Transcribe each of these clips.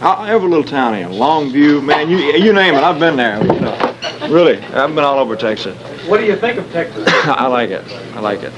Every little town in Longview, man, you name it, I've been there. You know, really, I've been all over Texas. What do you think of Texas? I like it. I like it.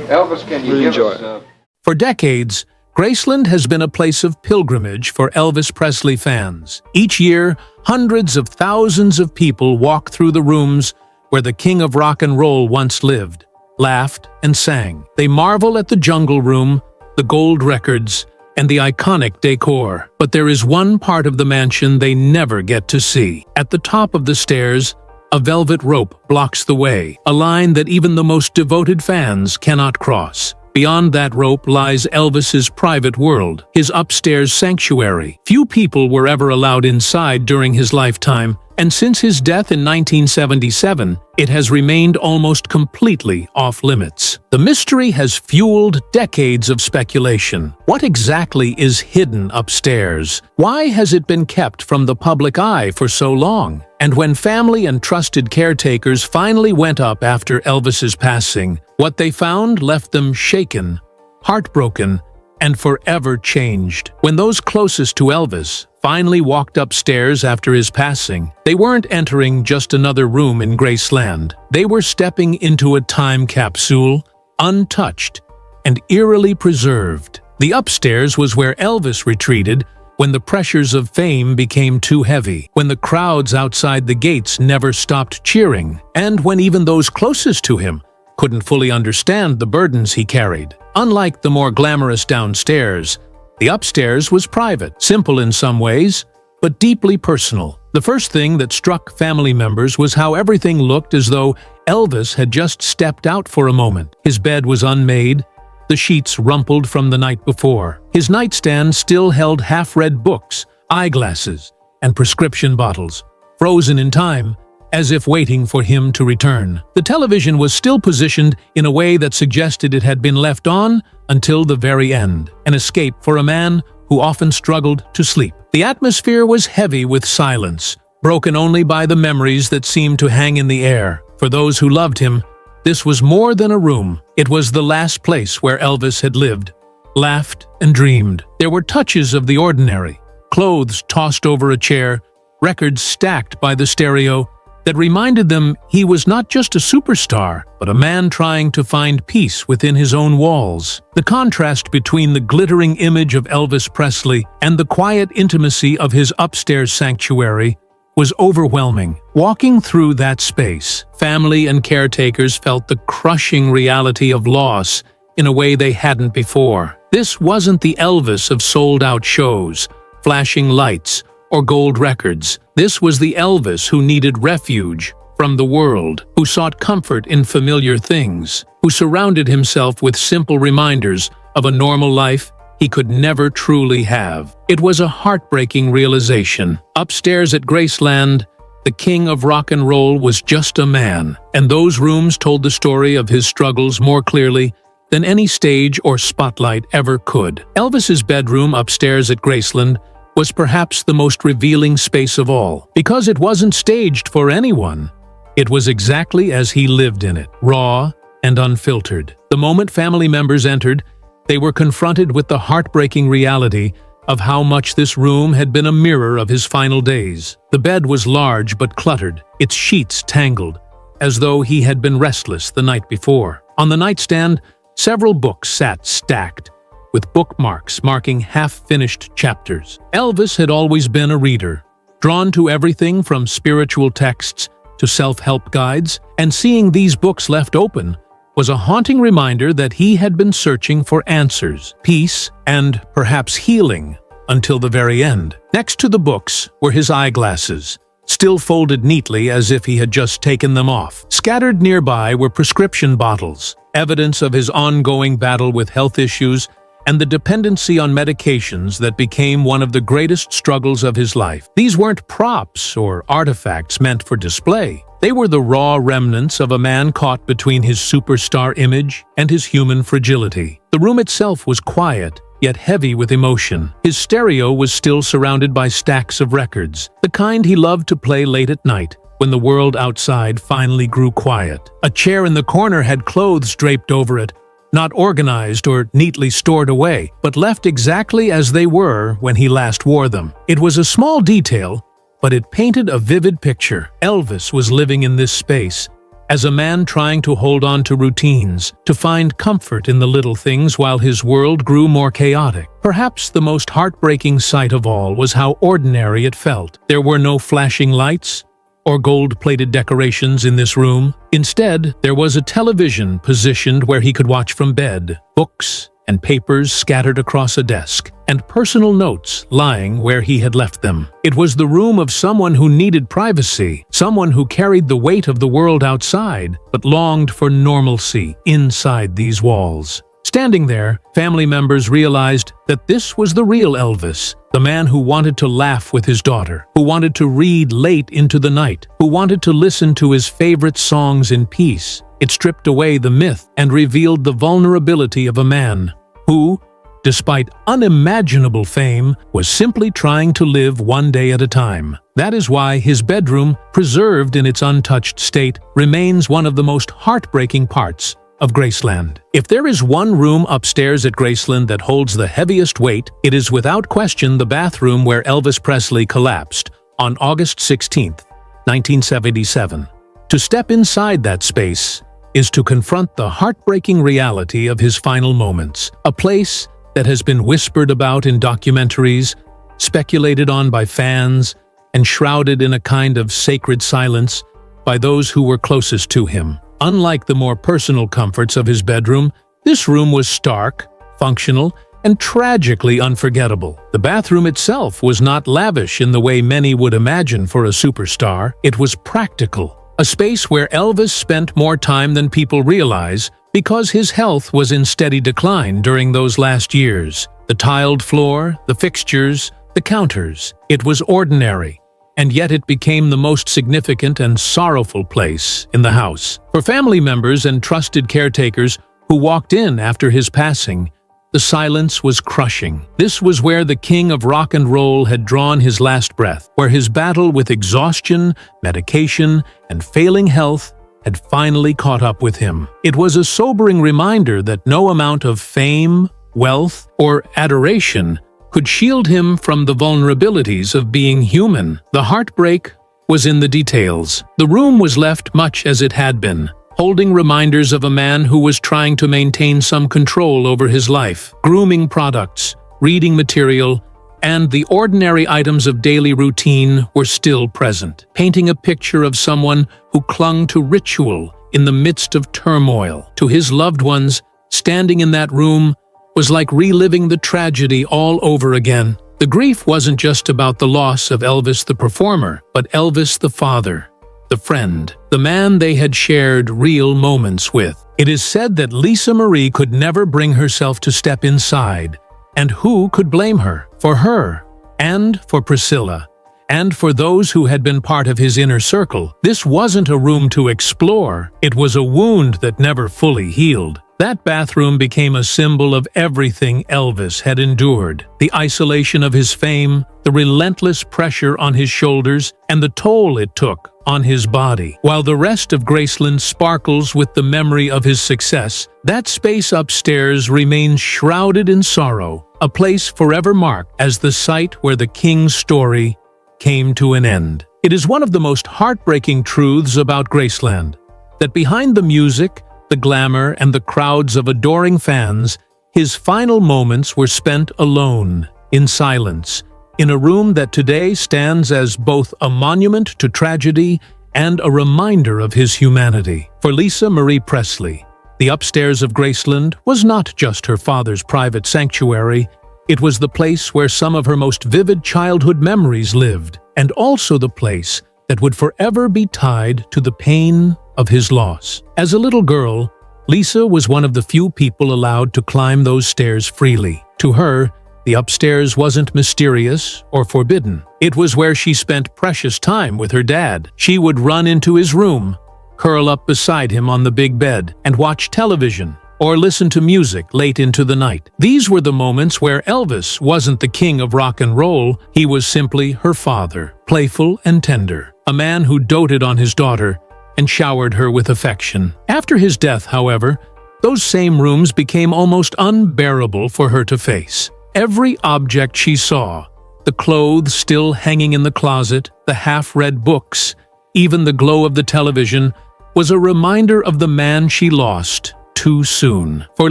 Elvis, can you really give enjoy us... it. For decades, Graceland has been a place of pilgrimage for Elvis Presley fans. Each year, hundreds of thousands of people walk through the rooms where the king of rock and roll once lived, laughed, and sang. They marvel at the jungle room, the gold records, and the iconic decor. But there is one part of the mansion they never get to see. At the top of the stairs, a velvet rope blocks the way, a line that even the most devoted fans cannot cross. Beyond that rope lies Elvis's private world, his upstairs sanctuary. Few people were ever allowed inside during his lifetime, and since his death in 1977, it has remained almost completely off-limits. The mystery has fueled decades of speculation. What exactly is hidden upstairs? Why has it been kept from the public eye for so long? And when family and trusted caretakers finally went up after Elvis's passing, what they found left them shaken, heartbroken, and forever changed. When those closest to Elvis finally walked upstairs after his passing, they weren't entering just another room in Graceland. They were stepping into a time capsule, untouched and eerily preserved. The upstairs was where Elvis retreated when the pressures of fame became too heavy, when the crowds outside the gates never stopped cheering, and when even those closest to him couldn't fully understand the burdens he carried. Unlike the more glamorous downstairs, the upstairs was private, simple in some ways, but deeply personal. The first thing that struck family members was how everything looked as though Elvis had just stepped out for a moment. His bed was unmade, the sheets rumpled from the night before. His nightstand still held half-read books, eyeglasses, and prescription bottles, frozen in time, as if waiting for him to return. The television was still positioned in a way that suggested it had been left on until the very end, an escape for a man who often struggled to sleep. The atmosphere was heavy with silence, broken only by the memories that seemed to hang in the air. For those who loved him, this was more than a room. It was the last place where Elvis had lived, laughed, and dreamed. There were touches of the ordinary, clothes tossed over a chair, records stacked by the stereo, that reminded them he was not just a superstar, but a man trying to find peace within his own walls. The contrast between the glittering image of Elvis Presley and the quiet intimacy of his upstairs sanctuary was overwhelming. Walking through that space, family and caretakers felt the crushing reality of loss in a way they hadn't before. This wasn't the Elvis of sold-out shows, flashing lights, or gold records. This was the Elvis who needed refuge from the world, who sought comfort in familiar things, who surrounded himself with simple reminders of a normal life he could never truly have. It was a heartbreaking realization. Upstairs at Graceland, the king of rock and roll was just a man, and those rooms told the story of his struggles more clearly than any stage or spotlight ever could. Elvis's bedroom upstairs at Graceland was perhaps the most revealing space of all. Because it wasn't staged for anyone, it was exactly as he lived in it, raw and unfiltered. The moment family members entered, they were confronted with the heartbreaking reality of how much this room had been a mirror of his final days. The bed was large but cluttered, its sheets tangled, as though he had been restless the night before. On the nightstand, several books sat stacked, with bookmarks marking half-finished chapters. Elvis had always been a reader, drawn to everything from spiritual texts to self-help guides, and seeing these books left open was a haunting reminder that he had been searching for answers, peace, and perhaps healing until the very end. Next to the books were his eyeglasses, still folded neatly as if he had just taken them off. Scattered nearby were prescription bottles, evidence of his ongoing battle with health issues and the dependency on medications that became one of the greatest struggles of his life. These weren't props or artifacts meant for display. They were the raw remnants of a man caught between his superstar image and his human fragility. The room itself was quiet, yet heavy with emotion. His stereo was still surrounded by stacks of records, the kind he loved to play late at night, when the world outside finally grew quiet. A chair in the corner had clothes draped over it, not organized or neatly stored away, but left exactly as they were when he last wore them. It was a small detail, but it painted a vivid picture. Elvis was living in this space, as a man trying to hold on to routines, to find comfort in the little things while his world grew more chaotic. Perhaps the most heartbreaking sight of all was how ordinary it felt. There were no flashing lights or gold-plated decorations in this room. Instead, there was a television positioned where he could watch from bed, books and papers scattered across a desk, and personal notes lying where he had left them. It was the room of someone who needed privacy, someone who carried the weight of the world outside, but longed for normalcy inside these walls. Standing there, family members realized that this was the real Elvis, the man who wanted to laugh with his daughter, who wanted to read late into the night, who wanted to listen to his favorite songs in peace. It stripped away the myth and revealed the vulnerability of a man who, despite unimaginable fame, was simply trying to live one day at a time. That is why his bedroom, preserved in its untouched state, remains one of the most heartbreaking parts of Graceland. If there is one room upstairs at Graceland that holds the heaviest weight, it is without question the bathroom where Elvis Presley collapsed on August 16, 1977. To step inside that space is to confront the heartbreaking reality of his final moments, a place that has been whispered about in documentaries, speculated on by fans, and shrouded in a kind of sacred silence by those who were closest to him. Unlike the more personal comforts of his bedroom, this room was stark, functional, and tragically unforgettable. The bathroom itself was not lavish in the way many would imagine for a superstar. It was practical, a space where Elvis spent more time than people realize because his health was in steady decline during those last years. The tiled floor, the fixtures, the counters. It was ordinary, and yet it became the most significant and sorrowful place in the house. For family members and trusted caretakers who walked in after his passing, the silence was crushing. This was where the king of rock and roll had drawn his last breath, where his battle with exhaustion, medication, and failing health had finally caught up with him. It was a sobering reminder that no amount of fame, wealth, or adoration could shield him from the vulnerabilities of being human. The heartbreak was in the details. The room was left much as it had been, holding reminders of a man who was trying to maintain some control over his life. Grooming products, reading material, and the ordinary items of daily routine were still present, painting a picture of someone who clung to ritual in the midst of turmoil. To his loved ones, standing in that room was like reliving the tragedy all over again. The grief wasn't just about the loss of Elvis the performer, but Elvis the father, the friend, the man they had shared real moments with. It is said that Lisa Marie could never bring herself to step inside, and who could blame her? For her, and for Priscilla, and for those who had been part of his inner circle, this wasn't a room to explore, it was a wound that never fully healed. That bathroom became a symbol of everything Elvis had endured: the isolation of his fame, the relentless pressure on his shoulders, and the toll it took on his body. While the rest of Graceland sparkles with the memory of his success, that space upstairs remains shrouded in sorrow, a place forever marked as the site where the king's story came to an end. It is one of the most heartbreaking truths about Graceland, that behind the music, the glamour, and the crowds of adoring fans, his final moments were spent alone, in silence, in a room that today stands as both a monument to tragedy and a reminder of his humanity. For Lisa Marie Presley, the upstairs of Graceland was not just her father's private sanctuary, it was the place where some of her most vivid childhood memories lived, and also the place that would forever be tied to the pain of his loss. As a little girl, Lisa was one of the few people allowed to climb those stairs freely. To her, the upstairs wasn't mysterious or forbidden. It was where she spent precious time with her dad. She would run into his room, curl up beside him on the big bed, and watch television or listen to music late into the night. These were the moments where Elvis wasn't the king of rock and roll, he was simply her father, playful and tender, a man who doted on his daughter and showered her with affection. After his death, however, those same rooms became almost unbearable for her to face. Every object she saw, the clothes still hanging in the closet, the half-read books, even the glow of the television, was a reminder of the man she lost too soon. For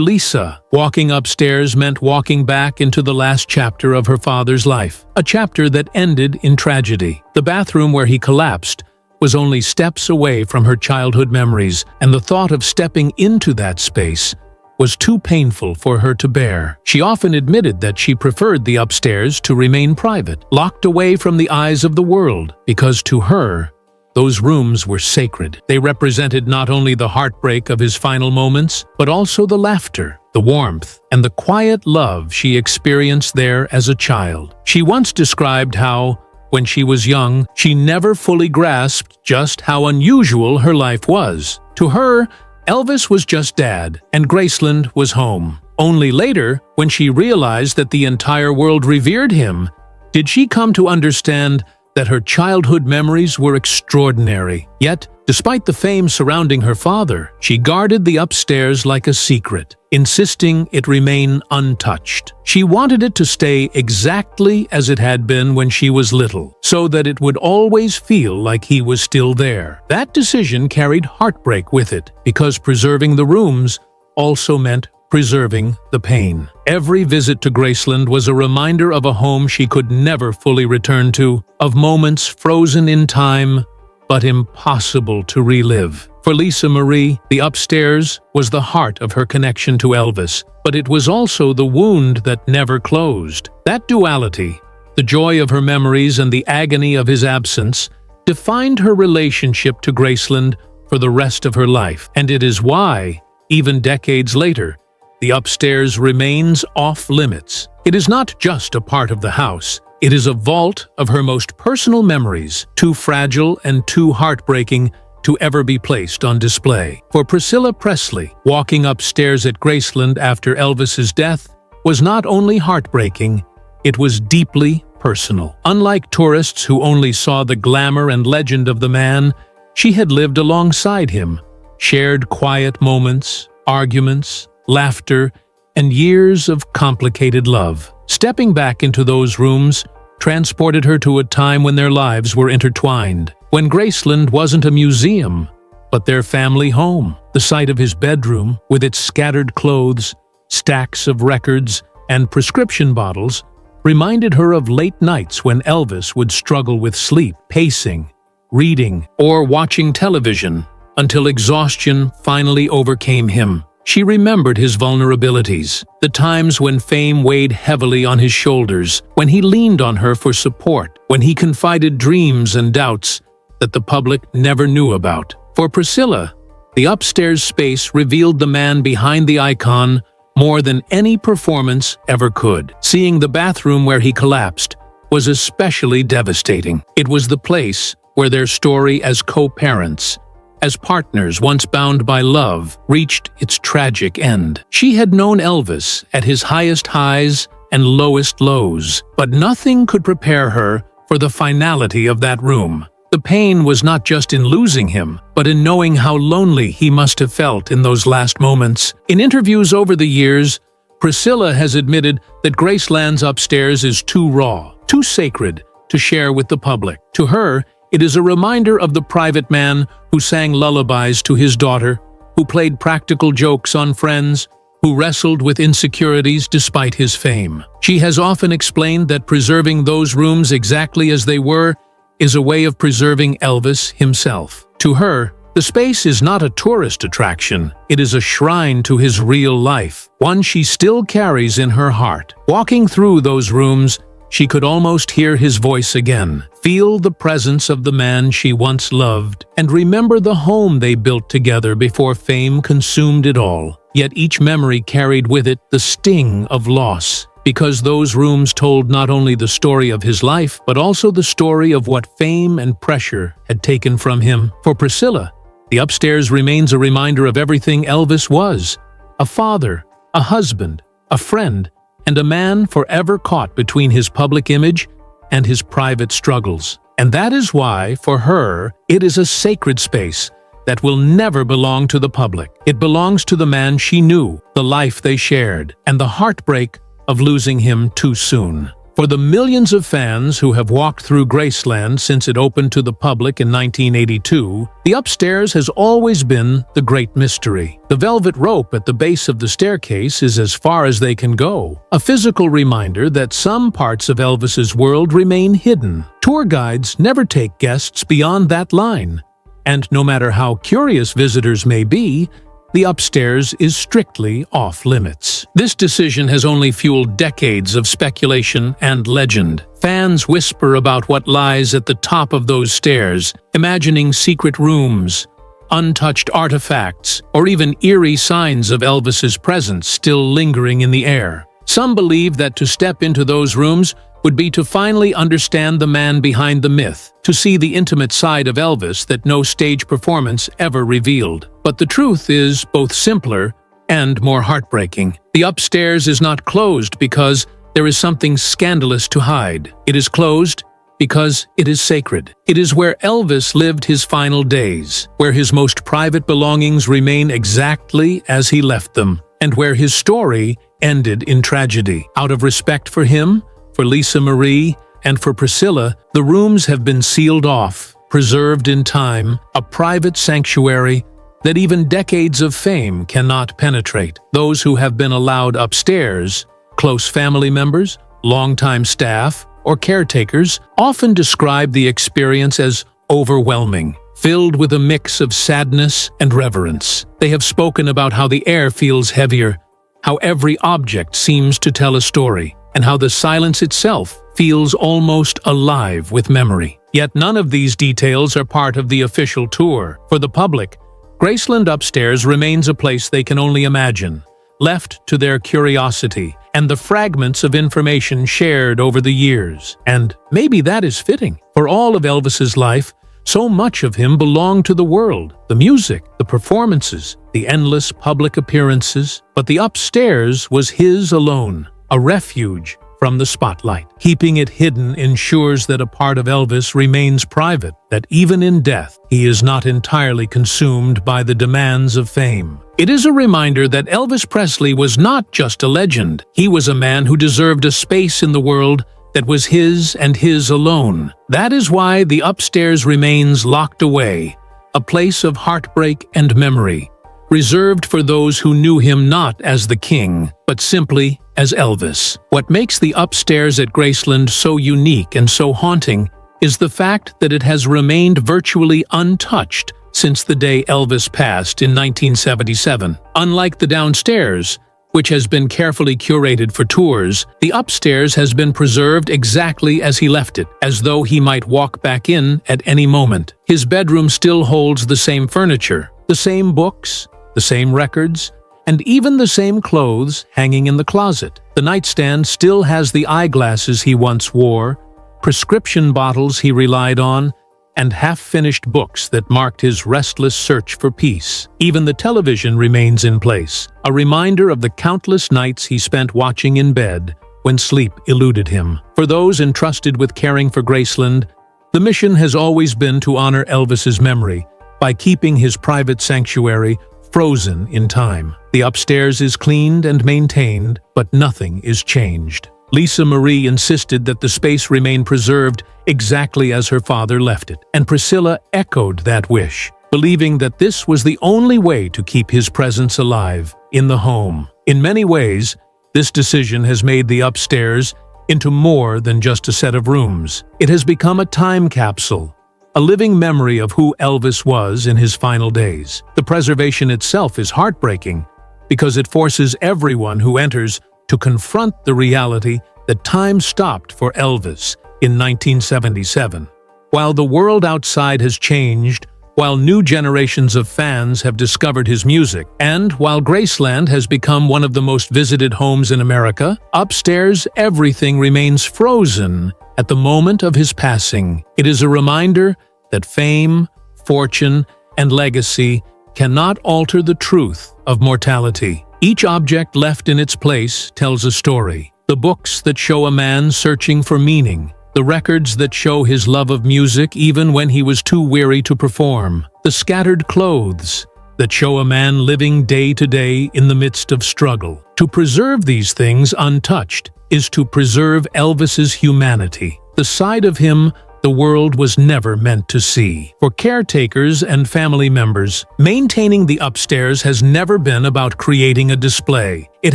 Lisa, walking upstairs meant walking back into the last chapter of her father's life, a chapter that ended in tragedy. The bathroom where he collapsed was only steps away from her childhood memories, and the thought of stepping into that space was too painful for her to bear. She often admitted that she preferred the upstairs to remain private, locked away from the eyes of the world, because to her, those rooms were sacred. They represented not only the heartbreak of his final moments, but also the laughter, the warmth, and the quiet love she experienced there as a child. She once described how, when she was young, she never fully grasped just how unusual her life was. To her, Elvis was just Dad, and Graceland was home. Only later, when she realized that the entire world revered him, did she come to understand that her childhood memories were extraordinary. Yet, despite the fame surrounding her father, she guarded the upstairs like a secret, insisting it remain untouched. She wanted it to stay exactly as it had been when she was little, so that it would always feel like he was still there. That decision carried heartbreak with it, because preserving the rooms also meant preserving the pain. Every visit to Graceland was a reminder of a home she could never fully return to, of moments frozen in time but impossible to relive. For Lisa Marie, the upstairs was the heart of her connection to Elvis, but it was also the wound that never closed. That duality, the joy of her memories and the agony of his absence, defined her relationship to Graceland for the rest of her life, and it is why, even decades later, the upstairs remains off-limits. It is not just a part of the house. It is a vault of her most personal memories, too fragile and too heartbreaking to ever be placed on display. For Priscilla Presley, walking upstairs at Graceland after Elvis's death was not only heartbreaking, it was deeply personal. Unlike tourists who only saw the glamour and legend of the man, she had lived alongside him, shared quiet moments, arguments, laughter, and years of complicated love. Stepping back into those rooms transported her to a time when their lives were intertwined, when Graceland wasn't a museum, but their family home. The sight of his bedroom, with its scattered clothes, stacks of records, and prescription bottles, reminded her of late nights when Elvis would struggle with sleep, pacing, reading, or watching television, until exhaustion finally overcame him. She remembered his vulnerabilities, the times when fame weighed heavily on his shoulders, when he leaned on her for support, when he confided dreams and doubts that the public never knew about. For Priscilla, the upstairs space revealed the man behind the icon more than any performance ever could. Seeing the bathroom where he collapsed was especially devastating. It was the place where their story as co-parents, as partners once bound by love, reached its tragic end. She had known Elvis at his highest highs and lowest lows, but nothing could prepare her for the finality of that room. The pain was not just in losing him, but in knowing how lonely he must have felt in those last moments. In interviews over the years, Priscilla has admitted that Graceland's upstairs is too raw, too sacred to share with the public. To her, it is a reminder of the private man who sang lullabies to his daughter, who played practical jokes on friends, who wrestled with insecurities despite his fame. She has often explained that preserving those rooms exactly as they were is a way of preserving Elvis himself. To her, the space is not a tourist attraction, it is a shrine to his real life, one she still carries in her heart. Walking through those rooms, she could almost hear his voice again, feel the presence of the man she once loved, and remember the home they built together before fame consumed it all. Yet each memory carried with it the sting of loss, because those rooms told not only the story of his life, but also the story of what fame and pressure had taken from him. For Priscilla, the upstairs remains a reminder of everything Elvis was: a father, a husband, a friend, and a man forever caught between his public image and his private struggles. And that is why, for her, it is a sacred space, that will never belong to the public. It belongs to the man she knew, the life they shared, and the heartbreak of losing him too soon. For the millions of fans who have walked through Graceland since it opened to the public in 1982, the upstairs has always been the great mystery. The velvet rope at the base of the staircase is as far as they can go, a physical reminder that some parts of Elvis's world remain hidden. Tour guides never take guests beyond that line, and no matter how curious visitors may be, the upstairs is strictly off-limits. This decision has only fueled decades of speculation and legend. Fans whisper about what lies at the top of those stairs, imagining secret rooms, untouched artifacts, or even eerie signs of Elvis's presence still lingering in the air. Some believe that to step into those rooms would be to finally understand the man behind the myth, to see the intimate side of Elvis that no stage performance ever revealed. But the truth is both simpler and more heartbreaking. The upstairs is not closed because there is something scandalous to hide. It is closed because it is sacred. It is where Elvis lived his final days, where his most private belongings remain exactly as he left them, and where his story ended in tragedy. Out of respect for him, for Lisa Marie, and for Priscilla, the rooms have been sealed off, preserved in time, a private sanctuary that even decades of fame cannot penetrate. Those who have been allowed upstairs, close family members, longtime staff, or caretakers, often describe the experience as overwhelming, filled with a mix of sadness and reverence. They have spoken about how the air feels heavier, how every object seems to tell a story, and how the silence itself feels almost alive with memory. Yet none of these details are part of the official tour. For the public, Graceland Upstairs remains a place they can only imagine, left to their curiosity and the fragments of information shared over the years. And maybe that is fitting. For all of Elvis's life, so much of him belonged to the world, the music, the performances, the endless public appearances. But the upstairs was his alone, a refuge from the spotlight. Keeping it hidden ensures that a part of Elvis remains private, that even in death, he is not entirely consumed by the demands of fame. It is a reminder that Elvis Presley was not just a legend. He was a man who deserved a space in the world that was his and his alone. That is why the upstairs remains locked away, a place of heartbreak and memory, reserved for those who knew him not as the king, but simply as Elvis. What makes the upstairs at Graceland so unique and so haunting is the fact that it has remained virtually untouched since the day Elvis passed in 1977. Unlike the downstairs, which has been carefully curated for tours, the upstairs has been preserved exactly as he left it, as though he might walk back in at any moment. His bedroom still holds the same furniture, the same books, the same records, and even the same clothes hanging in the closet. The nightstand still has the eyeglasses he once wore, prescription bottles he relied on, and half-finished books that marked his restless search for peace. Even the television remains in place, a reminder of the countless nights he spent watching in bed when sleep eluded him. For those entrusted with caring for Graceland, the mission has always been to honor Elvis's memory by keeping his private sanctuary frozen in time. The upstairs is cleaned and maintained, but nothing is changed. Lisa Marie insisted that the space remain preserved exactly as her father left it, and Priscilla echoed that wish, believing that this was the only way to keep his presence alive in the home. In many ways, this decision has made the upstairs into more than just a set of rooms. It has become a time capsule, a living memory of who Elvis was in his final days. The preservation itself is heartbreaking because it forces everyone who enters to confront the reality that time stopped for Elvis in 1977. While the world outside has changed, while new generations of fans have discovered his music, and while Graceland has become one of the most visited homes in America, upstairs everything remains frozen at the moment of his passing. It is a reminder that fame, fortune, and legacy cannot alter the truth of mortality. Each object left in its place tells a story. The books that show a man searching for meaning, the records that show his love of music even when he was too weary to perform, the scattered clothes that show a man living day to day in the midst of struggle. To preserve these things untouched is to preserve Elvis's humanity, the side of him the world was never meant to see. For caretakers and family members, maintaining the upstairs has never been about creating a display. It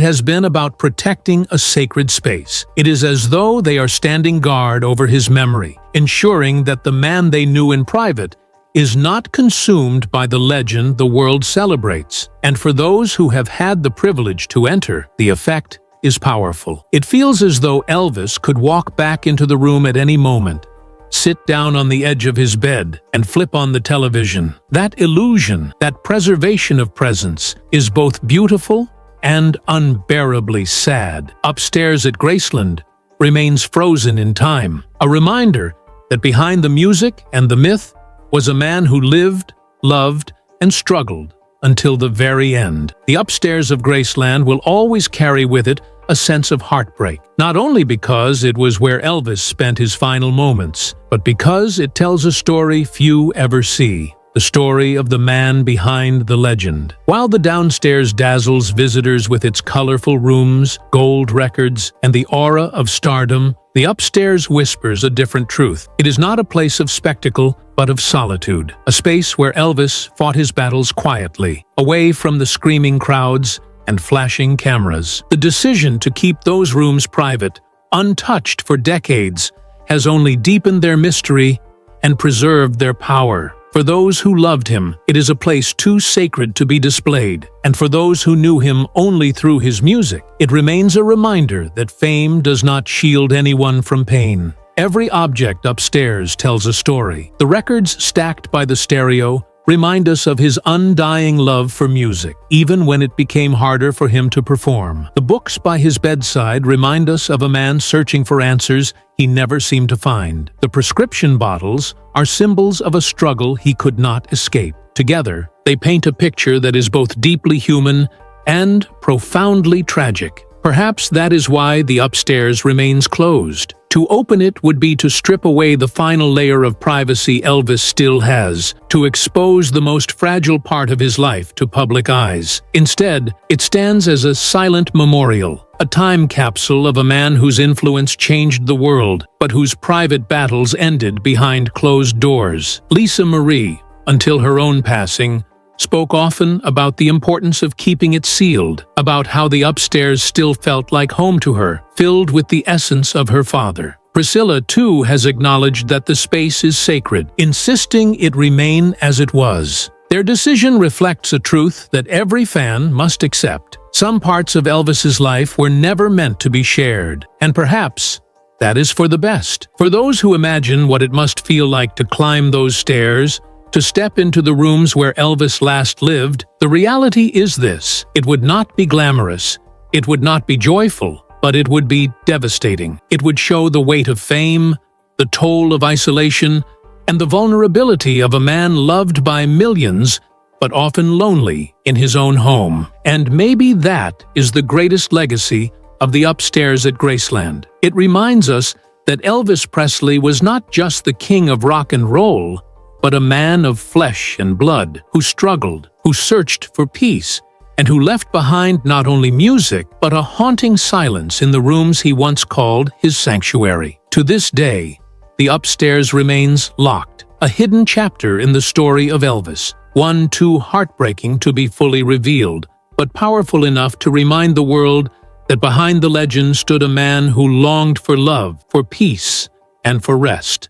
has been about protecting a sacred space. It is as though they are standing guard over his memory, ensuring that the man they knew in private is not consumed by the legend the world celebrates. And for those who have had the privilege to enter, the effect is powerful. It feels as though Elvis could walk back into the room at any moment, sit down on the edge of his bed, and flip on the television. That illusion, that preservation of presence, is both beautiful and unbearably sad. Upstairs at Graceland remains frozen in time, a reminder that behind the music and the myth was a man who lived, loved, and struggled until the very end. The upstairs of Graceland will always carry with it a sense of heartbreak, not only because it was where Elvis spent his final moments, but because it tells a story few ever see, the story of the man behind the legend. While the downstairs dazzles visitors with its colorful rooms, gold records, and the aura of stardom, the upstairs whispers a different truth. It is not a place of spectacle, but of solitude, a space where Elvis fought his battles quietly, away from the screaming crowds and flashing cameras. The decision to keep those rooms private, untouched for decades, has only deepened their mystery and preserved their power. For those who loved him, it is a place too sacred to be displayed, and for those who knew him only through his music, it remains a reminder that fame does not shield anyone from pain. Every object upstairs tells a story. The records stacked by the stereo remind us of his undying love for music, even when it became harder for him to perform. The books by his bedside remind us of a man searching for answers he never seemed to find. The prescription bottles are symbols of a struggle he could not escape. Together, they paint a picture that is both deeply human and profoundly tragic. Perhaps that is why the upstairs remains closed. To open it would be to strip away the final layer of privacy Elvis still has, to expose the most fragile part of his life to public eyes. Instead, it stands as a silent memorial, a time capsule of a man whose influence changed the world, but whose private battles ended behind closed doors. Lisa Marie, until her own passing, spoke often about the importance of keeping it sealed, about how the upstairs still felt like home to her, filled with the essence of her father. Priscilla, too, has acknowledged that the space is sacred, insisting it remain as it was. Their decision reflects a truth that every fan must accept. Some parts of Elvis's life were never meant to be shared, and perhaps that is for the best. For those who imagine what it must feel like to climb those stairs, to step into the rooms where Elvis last lived, the reality is this: it would not be glamorous, it would not be joyful, but it would be devastating. It would show the weight of fame, the toll of isolation, and the vulnerability of a man loved by millions, but often lonely in his own home. And maybe that is the greatest legacy of the upstairs at Graceland. It reminds us that Elvis Presley was not just the king of rock and roll, but a man of flesh and blood, who struggled, who searched for peace, and who left behind not only music, but a haunting silence in the rooms he once called his sanctuary. To this day, the upstairs remains locked, a hidden chapter in the story of Elvis, one too heartbreaking to be fully revealed, but powerful enough to remind the world that behind the legend stood a man who longed for love, for peace, and for rest.